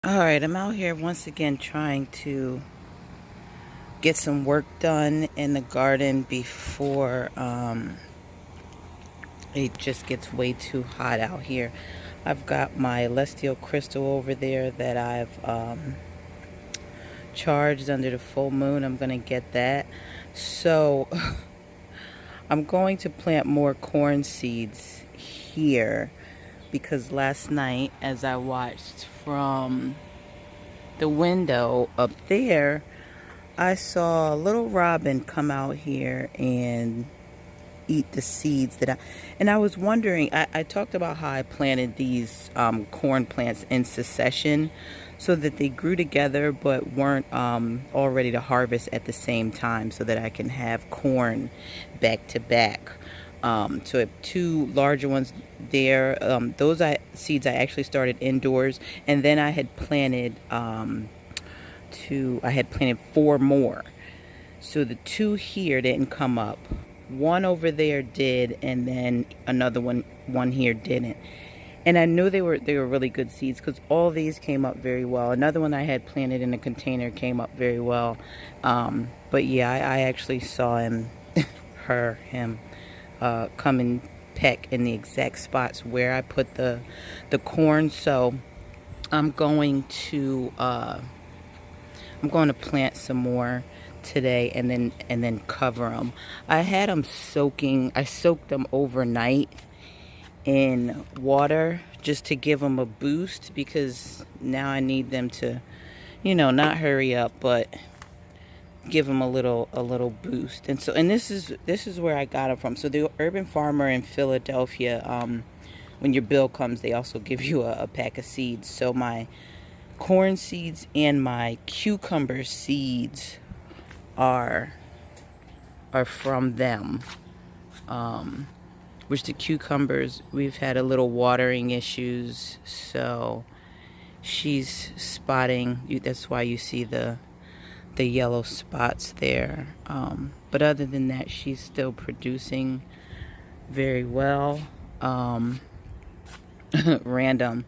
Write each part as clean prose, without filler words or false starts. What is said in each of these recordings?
All right, I'm out here once again trying to get some work done in the garden before it just gets way too hot out here. I've got my Celestial Crystal over there that I've charged under the full moon. I'm going to get that. So I'm going to plant more corn seeds here because last night as I watched from the window up there, I saw a little robin come out here and eat the seeds and I was wondering, I talked about how I planted these corn plants in succession so that they grew together but weren't all ready to harvest at the same time so that I can have corn back to back. So I have two larger ones there. Those seeds I actually started indoors, and then I had planted four more. So the two here didn't come up. One over there did, and then another one here didn't. And I knew they were really good seeds because all these came up very well. Another one I had planted in a container came up very well. But yeah, I actually saw him, him come and peck in the exact spots where I put the corn. So I'm going to plant some more today and then cover them. I had them soaking. I soaked them overnight in water just to give them a boost because now I need them to, not hurry up, but give them a little boost. And this is where I got them from. So the Urban Farmer in Philadelphia, when your bill comes, they also give you a pack of seeds. So my corn seeds and my cucumber seeds are from them. Which the cucumbers, we've had a little watering issues, so she's spotting. That's why you see the yellow spots there. But other than that, she's still producing very well. Random,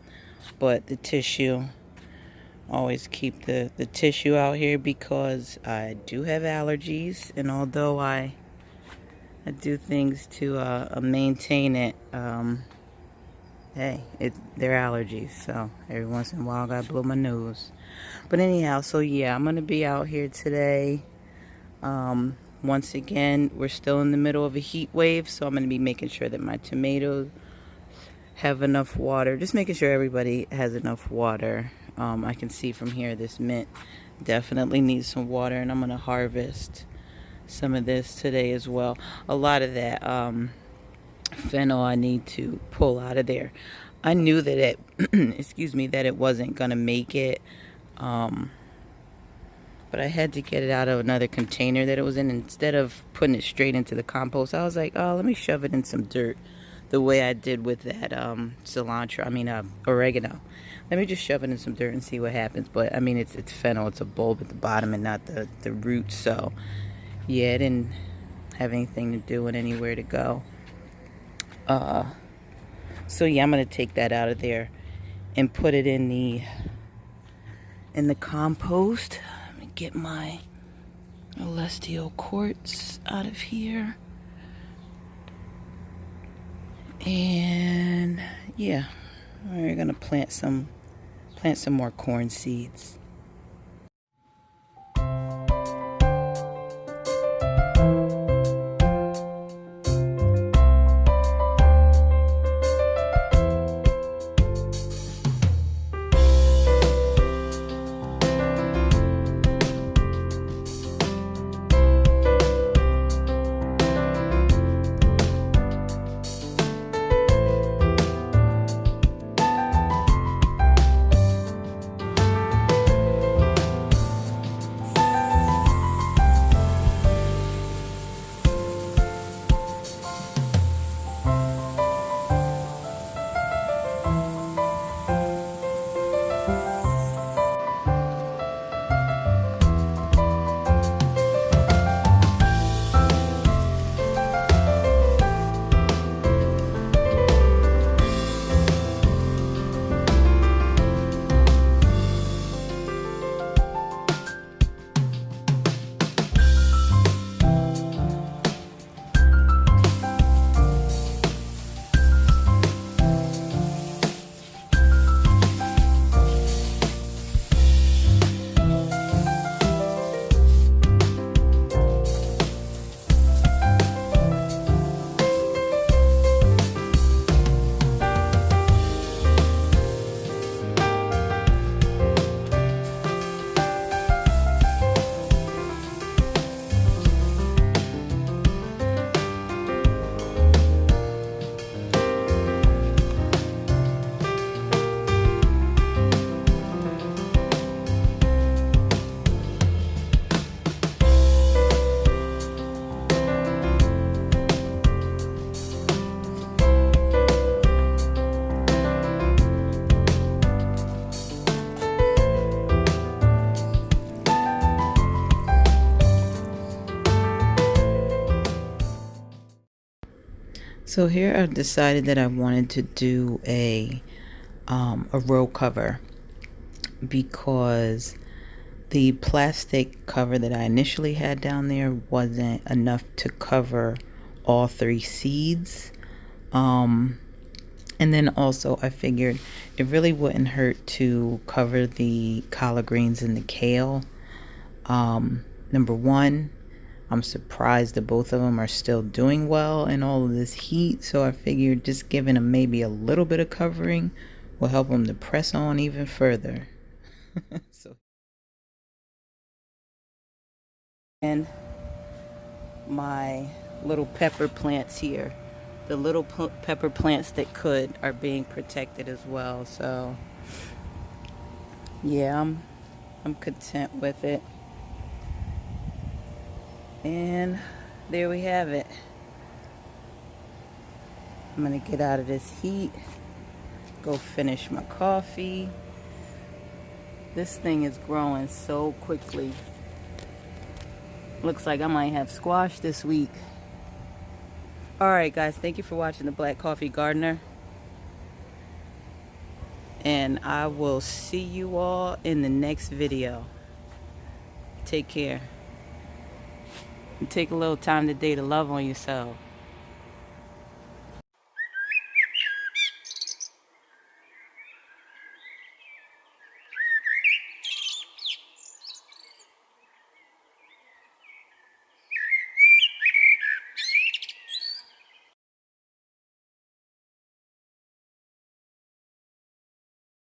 but the tissue, always keep the tissue out here because I do have allergies, and although I do things to maintain it, hey, they're allergies, so every once in a while I gotta blow my nose. But anyhow, so yeah, I'm gonna be out here today. Once again, we're still in the middle of a heat wave, so I'm gonna be making sure that my tomatoes have enough water, just making sure everybody has enough water. I can see from here this mint definitely needs some water, and I'm gonna harvest some of this today as well. A lot of that fennel I need to pull out of there. I knew that it excuse me, that it wasn't gonna make it, but I had to get it out of another container that it was in. Instead of putting it straight into the compost, I was like, oh, let me shove it in some dirt the way I did with that oregano. Let me just shove it in some dirt and see what happens. But I mean, it's fennel, it's a bulb at the bottom and not the root. So yeah, it didn't have anything to do with anywhere to go. So yeah, I'm gonna take that out of there and put it in the compost. Let me get my Celestial quartz out of here. And yeah, we're gonna plant some more corn seeds. So here I decided that I wanted to do a row cover because the plastic cover that I initially had down there wasn't enough to cover all 3 seeds. And then also I figured it really wouldn't hurt to cover the collard greens and the kale. Number one, I'm surprised that both of them are still doing well in all of this heat. So I figured just giving them maybe a little bit of covering will help them to press on even further. So, and my little pepper plants here, the little pepper plants that could, are being protected as well. So yeah, I'm content with it. And there we have it. I'm gonna get out of this heat, go finish my coffee. This thing is growing so quickly. Looks like I might have squash this week. Alright guys, thank you for watching the Black Coffee Gardener. And I will see you all in the next video. Take care. And take a little time today to love on yourself.